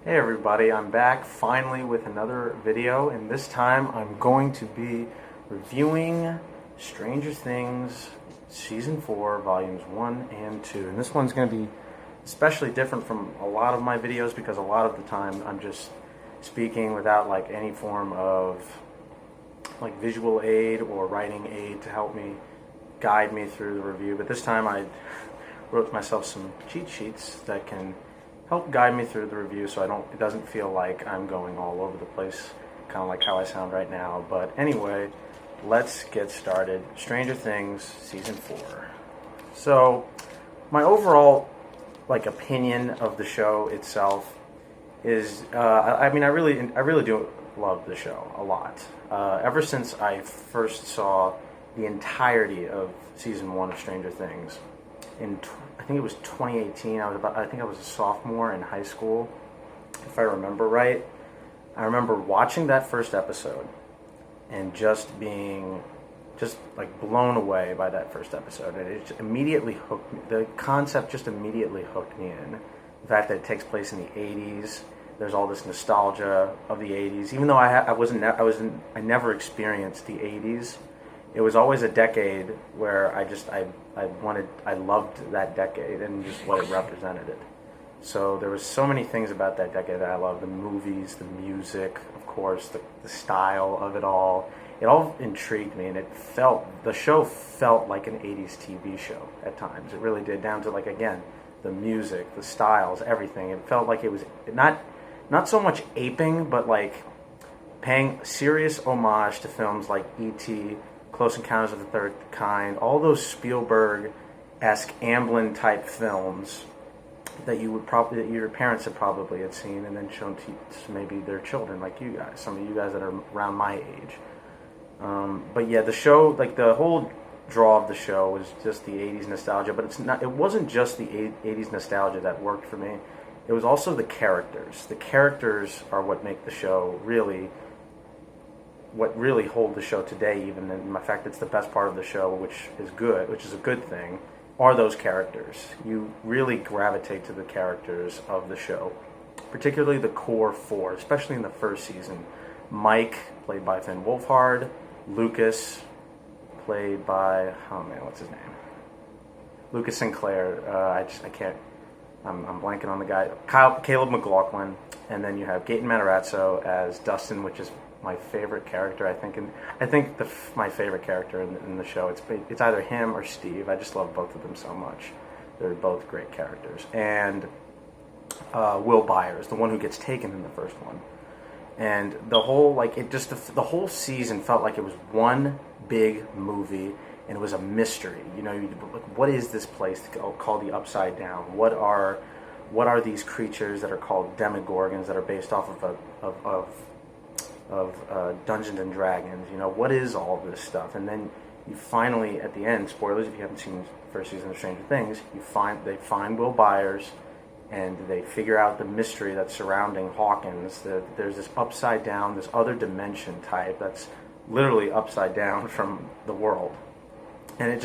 Hey everybody, I'm back finally with another video, and this time I'm going to be reviewing Stranger Things Season 4, Volumes 1 and 2. And this one's going to be especially different from a lot of my videos because a lot of the time I'm just speaking without like any form of like visual aid or writing aid to help me guide me through the review. But this time I wrote myself some cheat sheets that can help guide me through the review so it doesn't feel like I'm going all over the place, kind of like how I sound right now. But anyway, let's get started. Stranger Things Season 4. So my overall opinion of the show itself is I really do love the show a lot. Ever since I first saw the entirety of Season 1 of Stranger Things I think it was 2018. I think I was a sophomore in high school, if I remember right. I remember watching that first episode and just being blown away by that first episode. And it just immediately hooked me. The concept just immediately hooked me in. The fact that it takes place in the 80s. There's all this nostalgia of the 80s. Even though I never experienced the 80s. It was always a decade where I loved that decade and just what it represented. So there was so many things about that decade that I loved. The movies, the music, of course, the style of it all. It all intrigued me, and the show felt like an 80s TV show at times. It really did, down to again, the music, the styles, everything. It felt like it was not so much aping, but paying serious homage to films like E.T., Close Encounters of the Third Kind, all those Spielberg-esque Amblin-type films that your parents had seen and then shown to maybe their children, like you guys, some of you guys that are around my age. But yeah, the show, the whole draw of the show was just the 80s nostalgia, but it wasn't just the 80s nostalgia that worked for me. It was also the characters. The characters are what make the show what really hold the show today, even in the fact it's the best part of the show, which is a good thing, are those characters. You really gravitate to the characters of the show, particularly the core four, especially in the first season. Mike, played by Finn Wolfhard. Lucas, played by, what's his name? Lucas Sinclair. I'm blanking on the guy. Caleb McLaughlin, and then you have Gaten Matarazzo as Dustin, which is my favorite character, I think. And I think my favorite character in the show, it's either him or Steve. I just love both of them so much. They're both great characters. And Will Byers, the one who gets taken in the first one. And the whole the whole season felt like it was one big movie, and it was a mystery. What is this place called the Upside Down? What are these creatures that are called Demogorgons that are based off of Dungeons and Dragons? What is all this stuff? And then you finally, at the end, spoilers if you haven't seen the first season of Stranger Things, they find Will Byers, and they figure out the mystery that's surrounding Hawkins. There's this upside down, this other dimension type that's literally upside down from the world, and it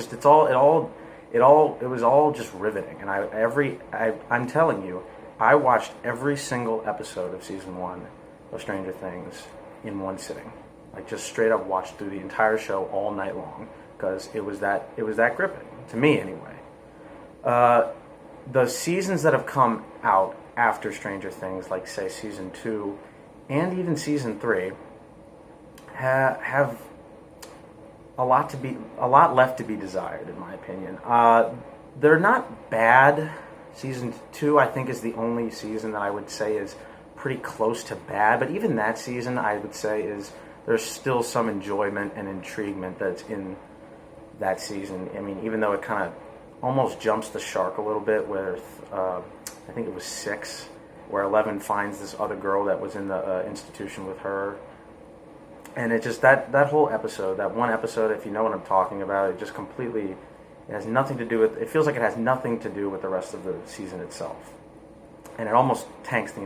was all just riveting. And I'm telling you, I watched every single episode of season 1 of Stranger Things in one sitting. Just straight up watched through the entire show all night long because it was that gripping to me anyway. The seasons that have come out after Stranger Things, like say season 2 and even season 3, have a lot left to be desired, in my opinion. They're not bad. Season 2, I think, is the only season that I would say is pretty close to bad, but even that season, I would say, there's still some enjoyment and intriguement that's in that season. I mean, even though it kind of almost jumps the shark a little bit with, I think it was 6, where 11 finds this other girl that was in the institution with her. And it just, that whole episode, that one episode, if you know what I'm talking about, it just completely, it has nothing to do with, it feels like it has nothing to do with the rest of the season itself. And it almost tanks the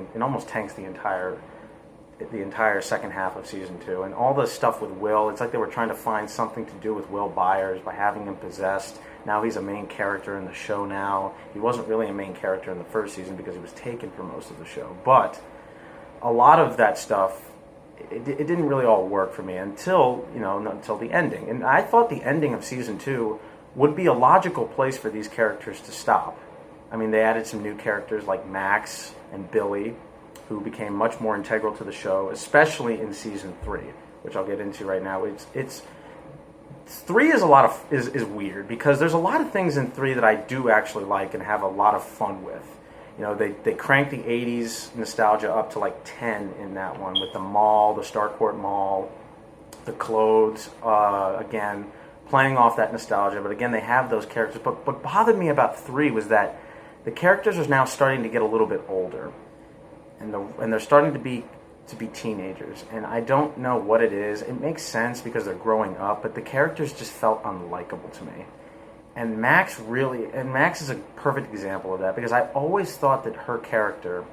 entire second half of season 2. And all the stuff with Will, it's like they were trying to find something to do with Will Byers by having him possessed. Now he's a main character in the show now. He wasn't really a main character in the first season because he was taken for most of the show. But a lot of that stuff, it didn't really all work for me until, until the ending. And I thought the ending of season 2 would be a logical place for these characters to stop. I mean, they added some new characters like Max and Billy, who became much more integral to the show, especially in season 3, which I'll get into right now. It's 3 is is weird because there's a lot of things in 3 that I do actually like and have a lot of fun with. They cranked the 80s nostalgia up to like 10 in that one with the mall, the Starcourt Mall, the clothes, again, playing off that nostalgia. But again, they have those characters. But what bothered me about 3 was that the characters are now starting to get a little bit older. And they're starting to be teenagers. And I don't know what it is. It makes sense because they're growing up, but the characters just felt unlikable to me. And Max is a perfect example of that because I always thought that her character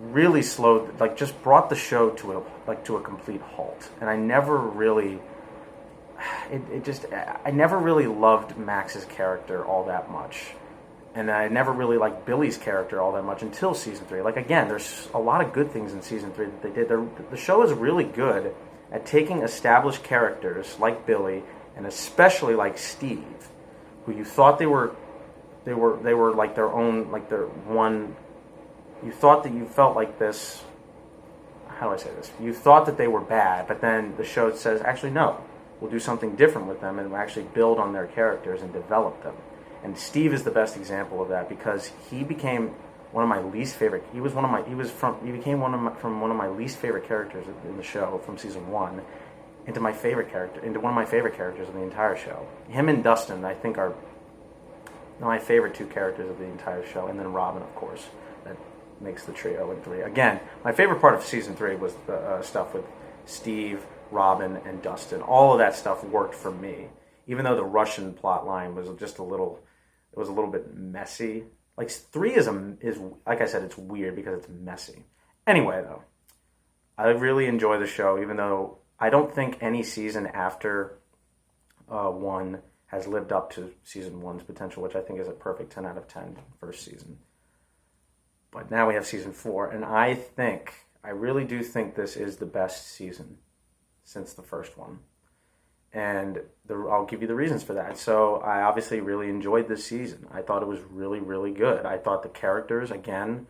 really just brought the show to a complete halt. And I never really, I never really loved Max's character all that much. And I never really liked Billy's character all that much until season 3. Like, again, there's a lot of good things in season 3 that they did. The show is really good at taking established characters like Billy and especially like Steve, who you thought they were like their own, like their one. You thought that you felt like this. How do I say this? You thought that they were bad, but then the show says, actually, no, we'll do something different with them and we'll actually build on their characters and develop them. And Steve is the best example of that because he became one of my least favorite. He became one of my least favorite characters in the show from season 1 into one of my favorite characters of the entire show. Him and Dustin, I think, are my favorite 2 characters of the entire show, and then Robin, of course, that makes the trio in 3. Again, my favorite part of season 3 was the stuff with Steve, Robin, and Dustin. All of that stuff worked for me, even though the Russian plot line was just a little bit messy. Like 3 is like I said, it's weird because it's messy. Anyway, though, I really enjoy the show, even though I don't think any season after 1 has lived up to season 1's potential, which I think is a perfect 10 out of 10 first season. But now we have season 4, and I really do think this is the best season since the first one. And I'll give you the reasons for that. So I obviously really enjoyed this season. I thought it was really, really good. I thought the characters, again,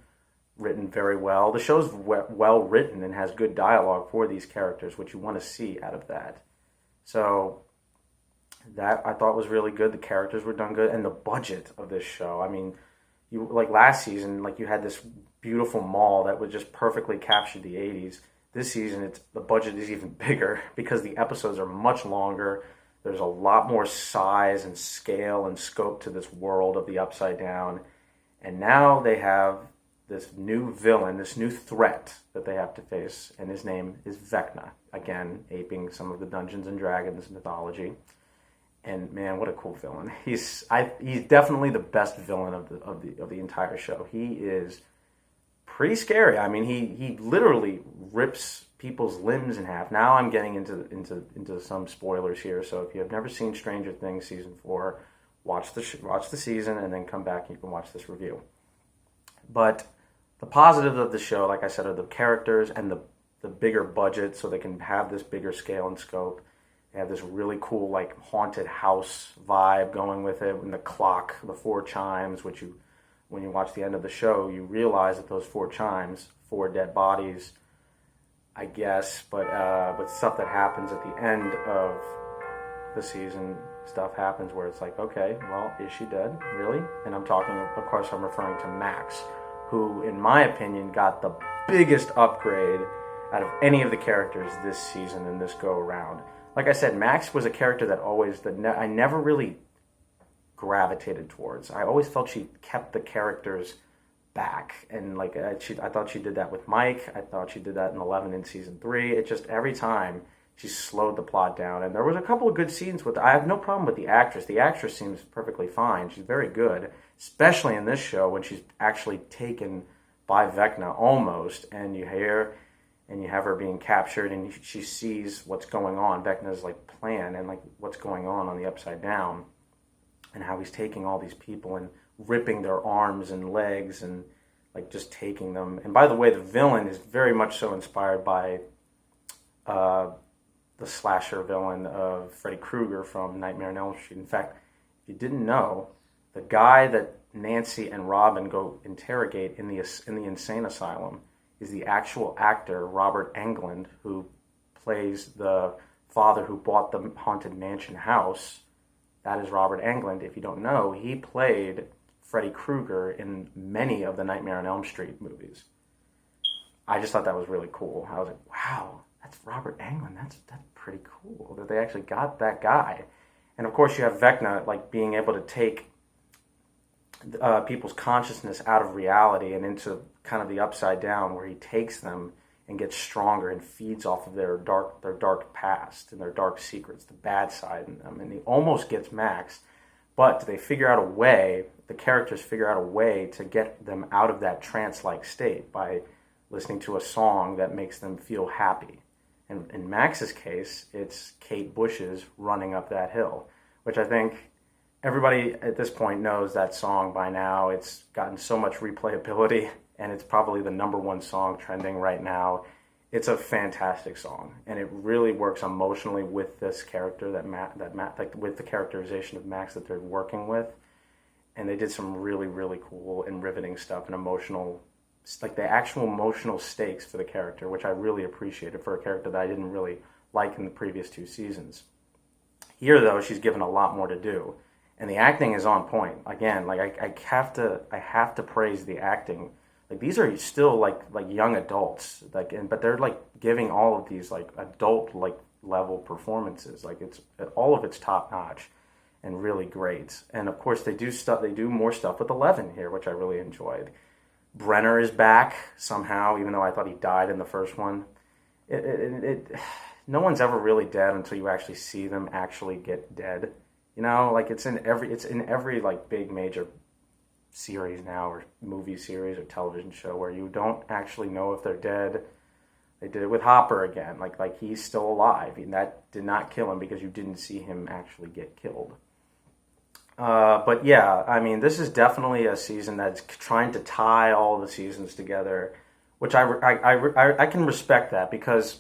written very well. The show's well written and has good dialogue for these characters, which you want to see out of that. So that I thought was really good. The characters were done good, and the budget of this show. I mean, like last season, like you had this beautiful mall that would just perfectly capture the 80s. This season, the budget is even bigger because the episodes are much longer. There's a lot more size and scale and scope to this world of the Upside Down. And now they have this new villain, this new threat that they have to face, and his name is Vecna. Again, aping some of the Dungeons and Dragons mythology. And man, what a cool villain! He's definitely the best villain of the entire show. He is pretty scary. I mean, he literally rips people's limbs in half. Now I'm getting into some spoilers here. So if you have never seen Stranger Things season 4, watch the season and then come back and you can watch this review. But the positives of the show, like I said, are the characters and the bigger budget, so they can have this bigger scale and scope. They have this really cool, like, haunted house vibe going with it, and the clock, the 4 chimes, which when you watch the end of the show, you realize that those 4 chimes, 4 dead bodies, I guess, but stuff that happens at the end of the season, stuff happens where it's like, okay, well, is she dead? Really? And I'm referring to Max, who, in my opinion, got the biggest upgrade out of any of the characters this season and this go-around. Like I said, Max was a character that I never really gravitated towards. I always felt she kept the characters back, and like I thought she did that with Mike. I thought she did that in 11 in season 3. It just, every time she slowed the plot down, and there was a couple of good scenes with her. I have no problem with the actress. The actress seems perfectly fine. She's very good, especially in this show when she's actually taken by Vecna almost, and you have her being captured, and she sees what's going on, Vecna's like plan, and like what's going on the Upside Down, and how he's taking all these people and ripping their arms and legs and like just taking them. And by the way, the villain is very much so inspired by the slasher villain of Freddy Krueger from Nightmare on Elm Street. In fact, if you didn't know, the guy that Nancy and Robin go interrogate in the insane asylum is the actual actor Robert Englund, who plays the father who bought the Haunted Mansion house. That is Robert Englund. If you don't know, he played Freddy Krueger in many of the Nightmare on Elm Street movies. I just thought that was really cool. I was like, wow, that's Robert Englund. That's pretty cool that they actually got that guy. And of course, you have Vecna like being able to take people's consciousness out of reality and into kind of the upside down, where he takes them and gets stronger and feeds off of their dark past and their dark secrets, the bad side in them. And he almost gets Max, but they figure out a way, the characters figure out a way to get them out of that trance-like state by listening to a song that makes them feel happy. And in Max's case, it's Kate Bush's Running Up That Hill, which I think everybody at this point knows that song by now. It's gotten so much replayability, and it's probably the #1 song trending right now. It's a fantastic song, and it really works emotionally with this character like with the characterization of Max that they're working with. And they did some really, really cool and riveting stuff and emotional, like the actual emotional stakes for the character, which I really appreciated for a character that I didn't really like in the previous 2 seasons. Here, though, she's given a lot more to do, and the acting is on point. Again, like I have to praise the acting. Like these are still like young adults, but they're like giving all of these like adult like level performances. Like it's all of it's top notch and really great. And of course they do more stuff with Eleven here, which I really enjoyed. Brenner is back somehow, even though I thought he died in the first one. No one's ever really dead until you actually see them actually get dead. You know, like it's in every like big major series now, or movie series or television show, where you don't actually know if they're dead. They did it with Hopper again. Like he's still alive, and that did not kill him because you didn't see him actually get killed. But yeah, I mean, this is definitely a season that's trying to tie all the seasons together, which I can respect that, because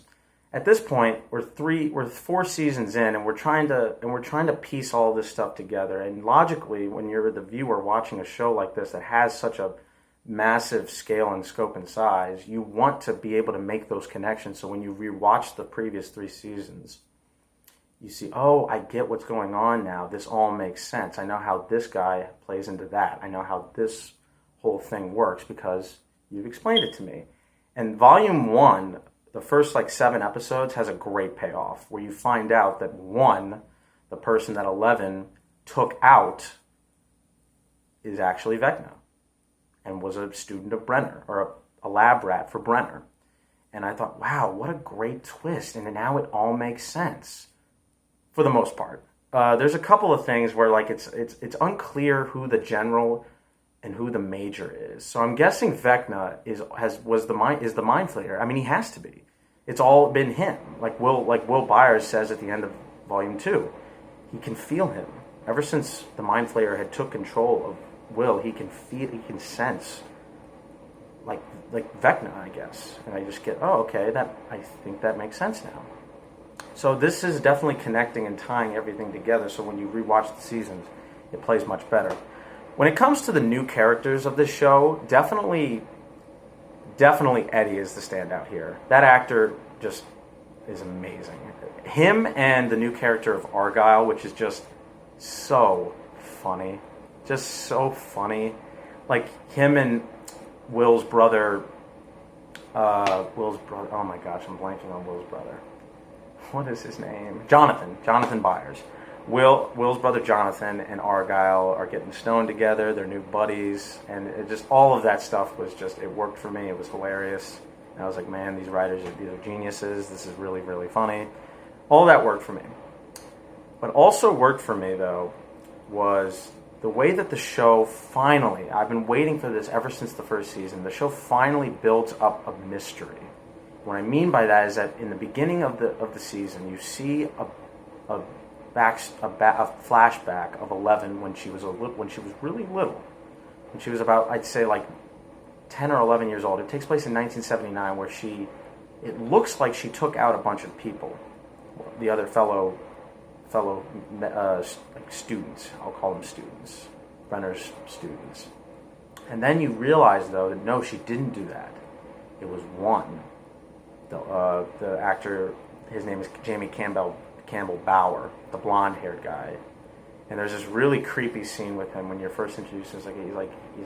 at this point we're 4 seasons in, and we're trying to piece all this stuff together. And logically, when you're the viewer watching a show like this that has such a massive scale and scope and size, you want to be able to make those connections. So when you rewatch the previous 3 seasons, you see, oh, I get what's going on now. This all makes sense. I know how this guy plays into that. I know how this whole thing works because you've explained it to me. And Volume 1, the first 7 episodes, has a great payoff where you find out that the person that Eleven took out is actually Vecna and was a student of Brenner, or a lab rat for Brenner. And I thought, wow, what a great twist. And now it all makes sense for the most part. There's a couple of things where it's unclear who the general and who the major is. So I'm guessing Vecna is the mind flayer. I mean, he has to be. It's all been him. Like Will Byers says at the end of Volume 2, he can feel him. Ever since the mind flayer had took control of Will, he can sense like Vecna, I guess. And I just get, oh, okay, I think that makes sense now. So this is definitely connecting and tying everything together, so when you rewatch the seasons, it plays much better. When it comes to the new characters of this show, definitely Eddie is the standout here. That actor just is amazing. Him and the new character of Argyle, which is just so funny. Just so funny. Like him and Will's brother, oh my gosh, I'm blanking on Will's brother. What is his name? Jonathan Byers. Will's brother Jonathan and Argyle are getting stoned together. They're new buddies, and all of that stuff it worked for me. It was hilarious. And I was like, man, these writers are geniuses. This is really, really funny. All that worked for me. What also worked for me, though, was the way that the show finally, I've been waiting for this ever since the first season, the show finally builds up a mystery. What I mean by that is that in the beginning of the season, you see a flashback of Eleven when she was really little, when she was about, I'd say, 10 10 or 11 years old. It takes place in 1979, where it looks like she took out a bunch of people, the other fellow like students. I'll call them students, Brenner's students. And then you realize, though, that no, she didn't do that. It was one. The actor, his name is Jamie Campbell Bower, the blonde-haired guy. And there's this really creepy scene with him when you're first introduced. He's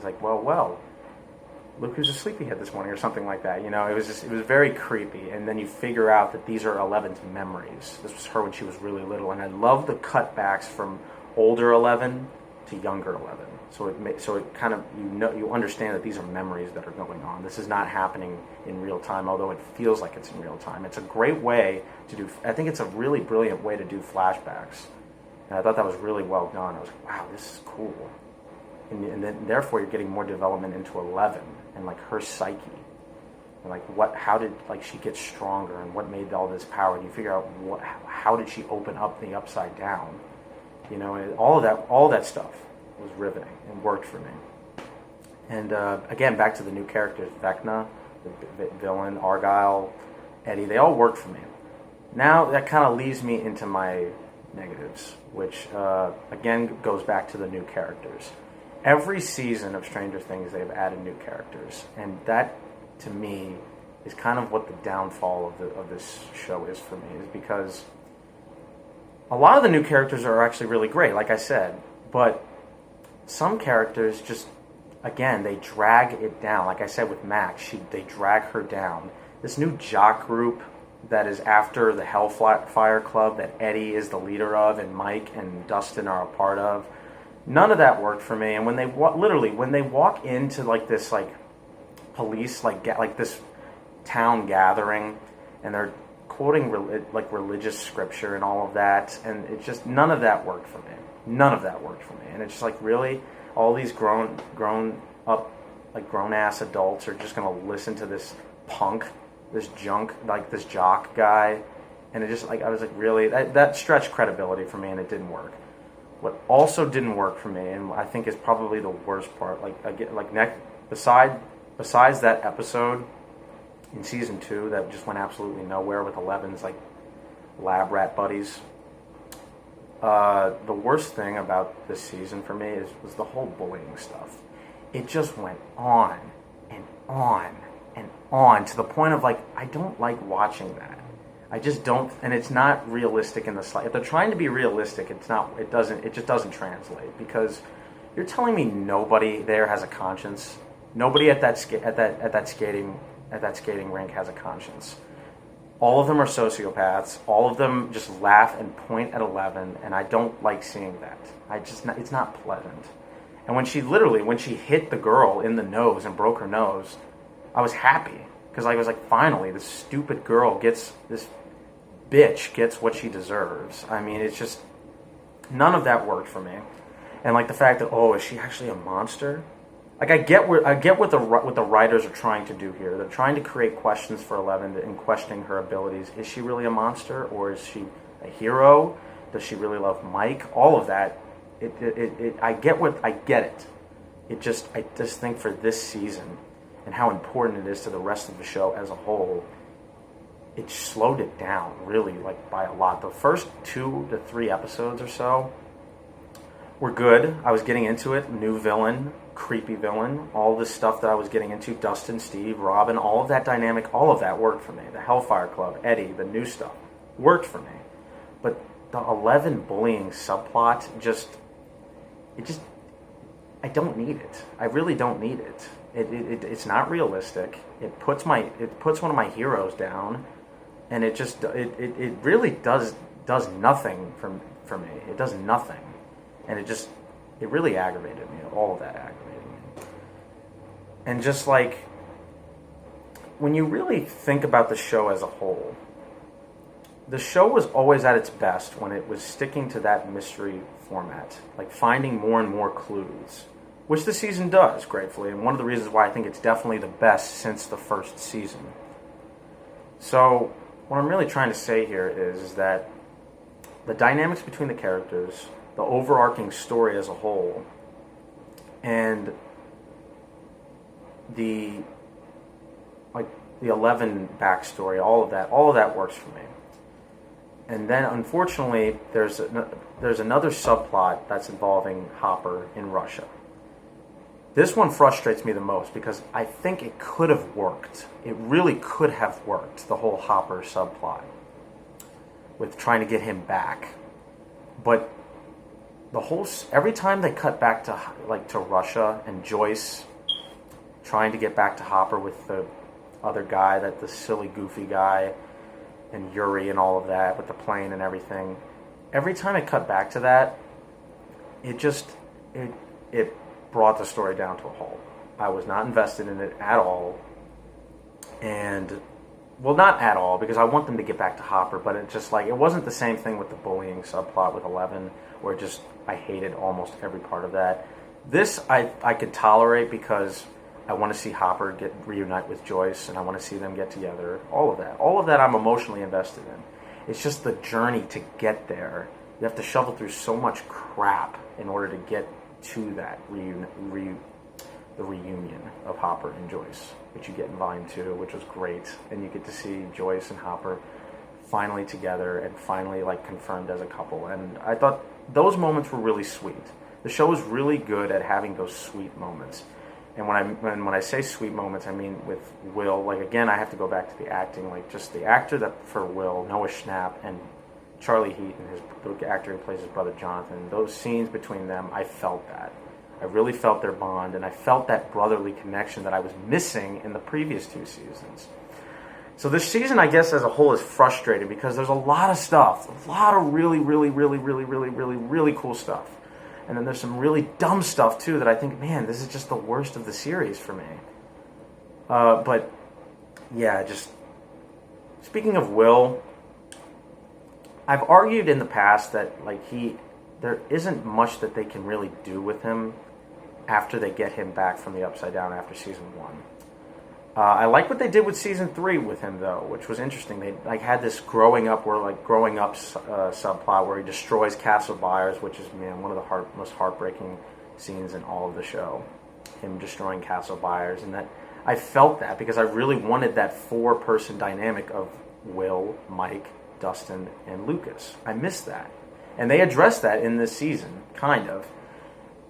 like, well, look who's a sleepyhead this morning, or something like that. You know, it was very creepy. And then you figure out that these are Eleven's memories. This was her when she was really little. And I love the cutbacks from older Eleven to younger Eleven. So it kind of, you understand that these are memories that are going on. This is not happening in real time, although it feels like it's in real time. It's a great way to do. I think it's a really brilliant way to do flashbacks. And I thought that was really well done. I was like, wow, this is cool. And then therefore you're getting more development into Eleven and like her psyche. And like how did like she get stronger and what made all this power? And you figure out how did she open up the Upside Down? You know, and all of that stuff was riveting and worked for me. And again, back to the new characters, Vecna, the villain, Argyle, Eddie, they all worked for me. Now that kind of leaves me into my negatives, which again goes back to the new characters. Every season of Stranger Things, they've added new characters, and that, to me, is kind of what the downfall of this show is for me, is because a lot of the new characters are actually really great, like I said, but some characters just, again, they drag it down. Like I said with Max, they drag her down. This new jock group that is after the Hellfire Club that Eddie is the leader of and Mike and Dustin are a part of, none of that worked for me. And when they walk into like this like police like this town gathering and they're quoting like religious scripture and all of that, and it just, none of that worked for me. None of that worked for me. And it's just like, really, all these grown up, like grown ass adults are just gonna listen to this punk, this junk, like this jock guy, and it just like, I was like, really, that stretched credibility for me, and it didn't work. What also didn't work for me, and I think is probably the worst part, besides that episode in season 2 that just went absolutely nowhere with Eleven's like lab rat buddies. The worst thing about this season for me was the whole bullying stuff. It just went on and on and on to the point of like, I don't like watching that. I just don't, and it's not realistic in the slightest. If they're trying to be realistic, it just doesn't translate, because you're telling me nobody there has a conscience. Nobody at that skating rink has a conscience. All of them are sociopaths. All of them just laugh and point at Eleven, and I don't like seeing that. It's not pleasant. And when she hit the girl in the nose and broke her nose, I was happy, because I was like, finally, this stupid girl this bitch gets what she deserves. I mean, it's just, none of that worked for me. And like the fact that, oh, is she actually a monster? Like, I get what the writers are trying to do here. They're trying to create questions for Eleven and questioning her abilities. Is she really a monster, or is she a hero? Does she really love Mike? All of that. I get it. I just think for this season and how important it is to the rest of the show as a whole, it slowed it down really, like, by a lot. The first 2 to 3 episodes or so were good. I was getting into it. New villain, creepy villain, all this stuff that I was getting into, Dustin, Steve, Robin, all of that dynamic, all of that worked for me. The Hellfire Club, Eddie, the new stuff, worked for me. But the 11 bullying subplot I don't need it. I really don't need it. It's not realistic. It puts one of my heroes down, and it really does nothing for me. It does nothing, and it really aggravated me. All of that aggravated me. And just like, when you really think about the show as a whole, the show was always at its best when it was sticking to that mystery format, like finding more and more clues, which the season does, gratefully, and one of the reasons why I think it's definitely the best since the first season. So, what I'm really trying to say here is that the dynamics between the characters, the overarching story as a whole, and the like the 11 backstory, all of that works for me. And then, unfortunately, there's another subplot that's involving Hopper in Russia. This one frustrates me the most because I think it could have worked. It really could have worked, the whole Hopper subplot with trying to get him back. But every time they cut back to Russia and Joyce trying to get back to Hopper with the other guy, the silly, goofy guy, and Yuri and all of that with the plane and everything. Every time it cut back to that, it brought the story down to a halt. I was not invested in it at all. And, well, not at all, because I want them to get back to Hopper, but it wasn't the same thing with the bullying subplot with 11, where I hated almost every part of that. This I could tolerate because I want to see Hopper reunite with Joyce, and I want to see them get together. All of that I'm emotionally invested in. It's just the journey to get there. You have to shovel through so much crap in order to get to that the reunion of Hopper and Joyce, which you get in Volume 2, which was great. And you get to see Joyce and Hopper finally together and finally confirmed as a couple. And I thought those moments were really sweet. The show is really good at having those sweet moments. And when I say sweet moments, I mean with Will. Again, I have to go back to the acting. Just the actor that for Will, Noah Schnapp, and Charlie Heaton, the actor who plays his brother Jonathan. Those scenes between them, I felt that. I really felt their bond, and I felt that brotherly connection that I was missing in the previous 2 seasons. So this season, I guess, as a whole, is frustrating because there's a lot of stuff, a lot of really, really, really, really, really, really, really cool stuff. And then there's some really dumb stuff, too, that I think, man, this is just the worst of the series for me. But, yeah, just speaking of Will, I've argued in the past that, there isn't much that they can really do with him after they get him back from the Upside Down after Season 1. I like what they did with Season 3 with him, though, which was interesting. They had this growing up subplot where he destroys Castle Byers, which is, man, one of the most heartbreaking scenes in all of the show. Him destroying Castle Byers. And that I felt that because I really wanted that 4-person dynamic of Will, Mike, Dustin, and Lucas. I missed that. And they addressed that in this season, kind of.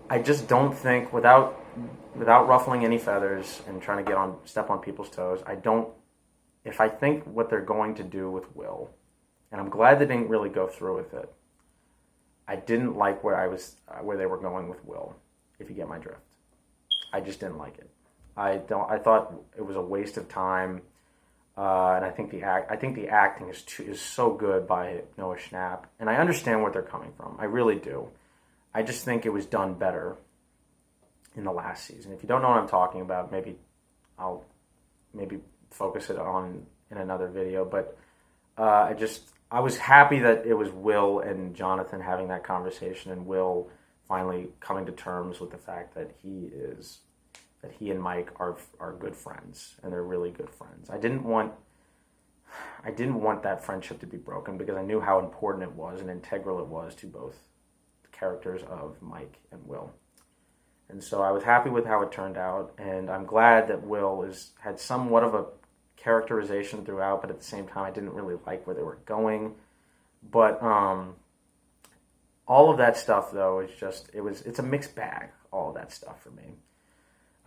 I just don't think, without ruffling any feathers and trying to step on people's toes, if I think what they're going to do with Will, and I'm glad they didn't really go through with it, I didn't like where they were going with Will, if you get my drift. I just didn't like it. I thought it was a waste of time, and I think the acting is so good by Noah Schnapp, and I understand where they're coming from. I really do. I just think it was done better in the last season. If you don't know what I'm talking about, I'll focus it on in another video. But I was happy that it was Will and Jonathan having that conversation, and Will finally coming to terms with the fact that he and Mike are good friends, and they're really good friends. I didn't want that friendship to be broken because I knew how important it was and integral it was to both the characters of Mike and Will. And so I was happy with how it turned out, and I'm glad that Will had somewhat of a characterization throughout, but at the same time I didn't really like where they were going. But all of that stuff, though, it's a mixed bag, all of that stuff for me.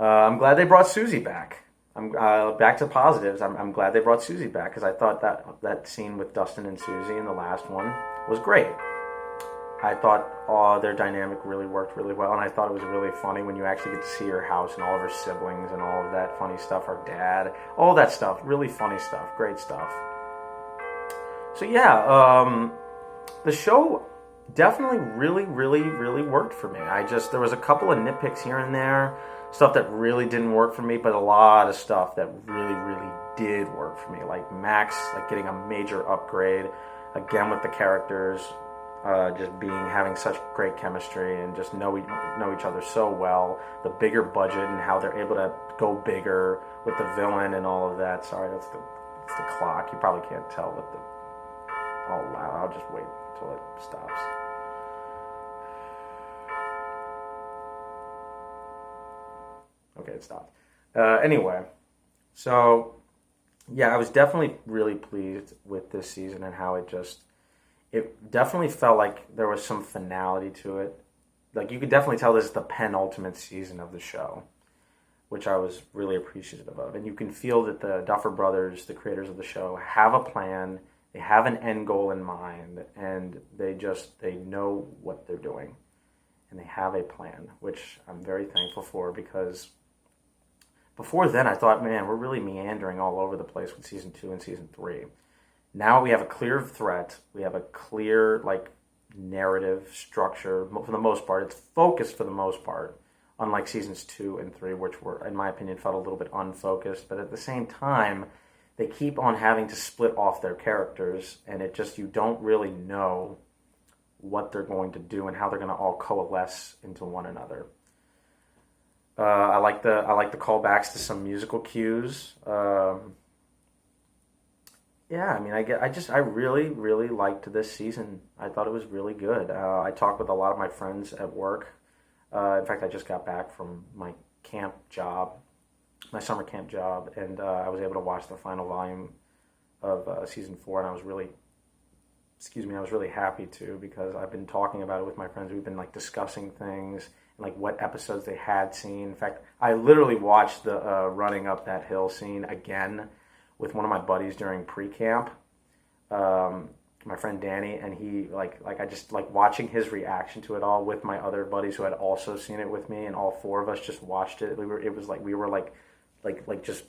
I'm glad they brought Susie back. I'm back to positives. I'm glad they brought Susie back because I thought that scene with Dustin and Susie in the last one was great. I thought their dynamic really worked really well, and I thought it was really funny when you actually get to see her house and all of her siblings and all of that funny stuff, her dad, all that stuff, really funny stuff, great stuff. So yeah, the show definitely really, really, really worked for me. There was a couple of nitpicks here and there, stuff that really didn't work for me, but a lot of stuff that really, really did work for me, like Max, getting a major upgrade, again with the characters, having such great chemistry and just know each other so well. The bigger budget and how they're able to go bigger with the villain and all of that. Sorry, that's the clock. You probably can't tell with all loud. I'll just wait until it stops. Okay, it stopped. Anyway, so yeah, I was definitely really pleased with this season and how it definitely felt like there was some finality to it. Like you could definitely tell this is the penultimate season of the show, which I was really appreciative of. And you can feel that the Duffer Brothers, the creators of the show, have a plan. They have an end goal in mind, and they know what they're doing, and they have a plan, which I'm very thankful for, because before then I thought, man, we're really meandering all over the place with season 2 and season 3. Now we have a clear threat. We have a clear narrative structure for the most part. It's focused for the most part, unlike seasons 2 and 3, which were, in my opinion, felt a little bit unfocused. But at the same time, they keep on having to split off their characters, and you don't really know what they're going to do and how they're going to all coalesce into one another. I like the callbacks to some musical cues. Yeah, I mean, I really, really liked this season. I thought it was really good. I talked with a lot of my friends at work. In fact, I just got back from my summer camp job, and I was able to watch the final volume of season 4, and I was really happy too, because I've been talking about it with my friends. We've been discussing things and what episodes they had seen. In fact, I literally watched the running up that hill scene again with one of my buddies during pre-camp, my friend Danny, and he I just watching his reaction to it all with my other buddies who had also seen it with me, and all 4 of us just watched it. We were just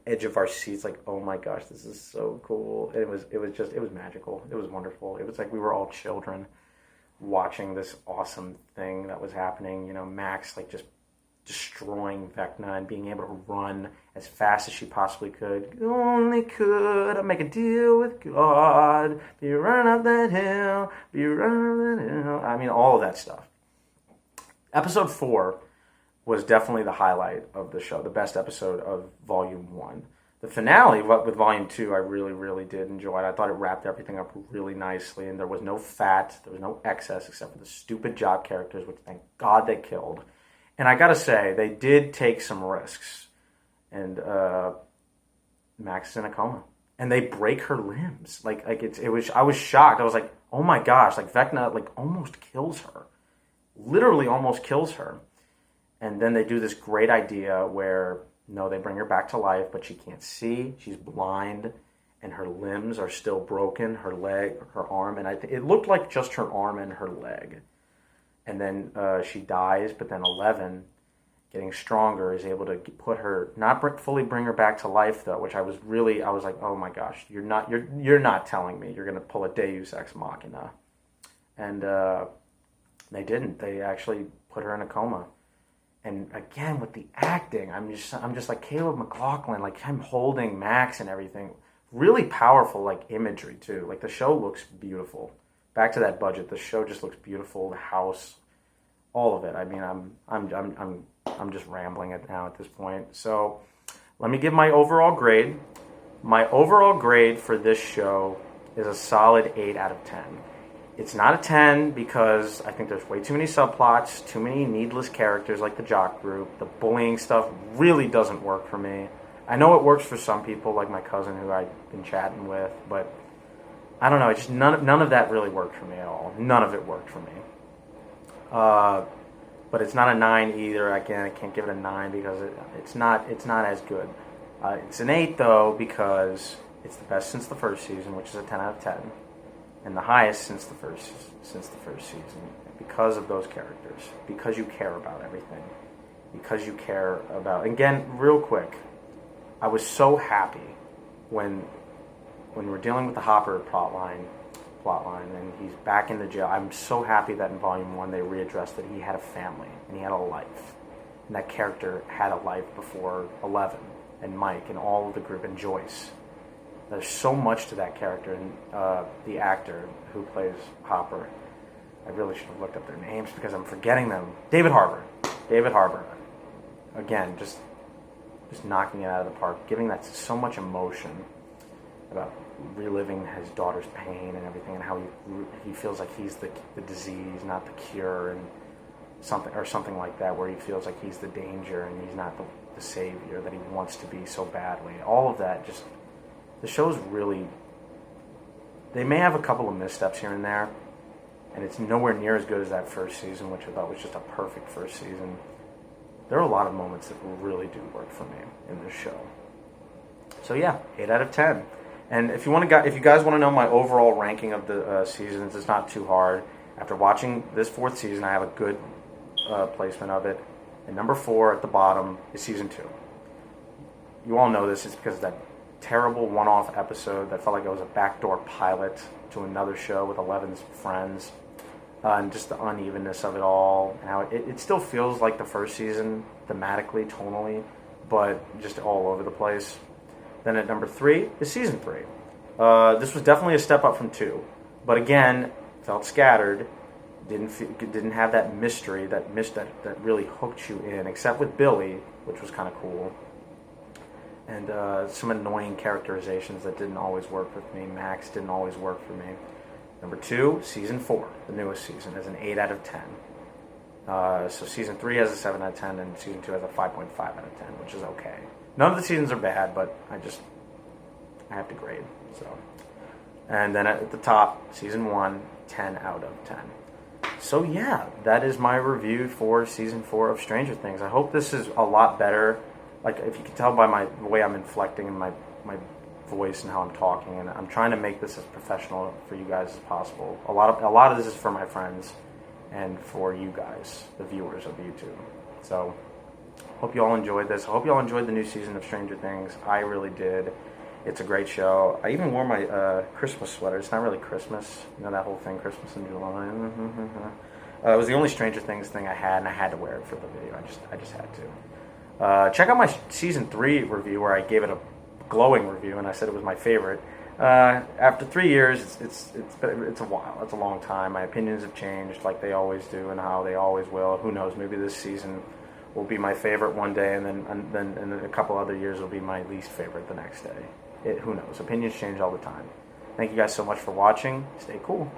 edge of our seats, oh my gosh, this is so cool. And it was magical. It was wonderful. It was like we were all children watching this awesome thing that was happening. Max just destroying Vecna and being able to run as fast as she possibly could. Only could I make a deal with God, be running up that hill, be running up that hill. I mean, all of that stuff. Episode 4 was definitely the highlight of the show, the best episode of Volume 1. The finale with Volume 2, I really, really did enjoy it. I thought it wrapped everything up really nicely, and there was no fat, there was no excess, except for the stupid jock characters, which thank God they killed. And I gotta say, they did take some risks. And Max is in a coma, and they break her limbs. I was shocked. I was like, oh my gosh! Vecna almost kills her, literally almost kills her. And then they do this great idea where they bring her back to life, but she can't see. She's blind, and her limbs are still broken. Her leg, her arm, and it looked like just her arm and her leg. And then she dies, but then 11, getting stronger, is able to put her, not fully bring her back to life though, which I was like, oh my gosh, you're not telling me you're going to pull a Deus Ex Machina. And they didn't. They actually put her in a coma. And again, with the acting, I'm just like Caleb McLaughlin, him holding Max and everything. Really powerful, imagery too. The show looks beautiful. Back to that budget, the show just looks beautiful. The house, all of it. I mean, I'm just rambling it now at this point. So, let me give my overall grade. My overall grade for this show is a solid 8 out of 10. It's not a 10 because I think there's way too many subplots, too many needless characters like the jock group. The bullying stuff really doesn't work for me. I know it works for some people, like my cousin who I've been chatting with, but I don't know. It's just none of that really worked for me at all. None of it worked for me. But it's not a 9 either. Again, I can't give it a 9 because it's not as good. It's an 8 though because it's the best since the first season, which is a 10 out of 10. And the highest since the first season, because of those characters, because you care about everything, because you care about. Again, real quick, I was so happy when we're dealing with the Hopper plotline, and he's back in the jail. I'm so happy that in Volume 1 they readdressed that he had a family and he had a life, and that character had a life before 11 and Mike and all of the group and Joyce. There's so much to that character, and the actor who plays Hopper, I really should have looked up their names because I'm forgetting them. David Harbour. Again, just knocking it out of the park, giving that so much emotion about reliving his daughter's pain and everything, and how he feels like he's the disease, not the cure, and something like that, where he feels like he's the danger and he's not the savior that he wants to be so badly. All of that, just the show's really. They may have a couple of missteps here and there, and it's nowhere near as good as that first season, which I thought was just a perfect first season. There are a lot of moments that really do work for me in this show. So yeah, 8 out of 10. And if you guys want to know my overall ranking of the seasons, it's not too hard. After watching this 4th season, I have a good placement of it. And number 4 at the bottom is season 2. You all know this. It's because of that terrible one-off episode that felt like it was a backdoor pilot to another show with Eleven's friends. And just the unevenness of it all. And how it still feels like the first season, thematically, tonally, but just all over the place. Then at number 3 is season 3. This was definitely a step up from 2. But again, felt scattered. Didn't have that mystery, that really hooked you in, except with Billy, which was kind of cool. And some annoying characterizations that didn't always work with me. Max didn't always work for me. Number 2, season 4, the newest season, has an 8 out of 10. So season 3 has a 7 out of 10, and season 2 has a 5.5 out of 10, which is okay. None of the seasons are bad, but I have to grade. So, and then at the top, season 1, 10 out of 10. So yeah, that is my review for season 4 of Stranger Things. I hope this is a lot better. Like, if you can tell by the way I'm inflecting and my voice and how I'm talking, and I'm trying to make this as professional for you guys as possible. A lot of this is for my friends and for you guys, the viewers of YouTube. So hope you all enjoyed this. I hope you all enjoyed the new season of Stranger Things. I really did. It's a great show. I even wore my Christmas sweater. It's not really Christmas, you know, that whole thing, Christmas in July. It was the only Stranger Things thing I had, and I had to wear it for the video. I just had to. Check out my season 3 review where I gave it a glowing review, and I said it was my favorite. After 3 years, it's a while. It's a long time. My opinions have changed, like they always do, and how they always will. Who knows? Maybe this season will be my favorite one day, and then in a couple other years, will be my least favorite the next day. Who knows? Opinions change all the time. Thank you guys so much for watching. Stay cool.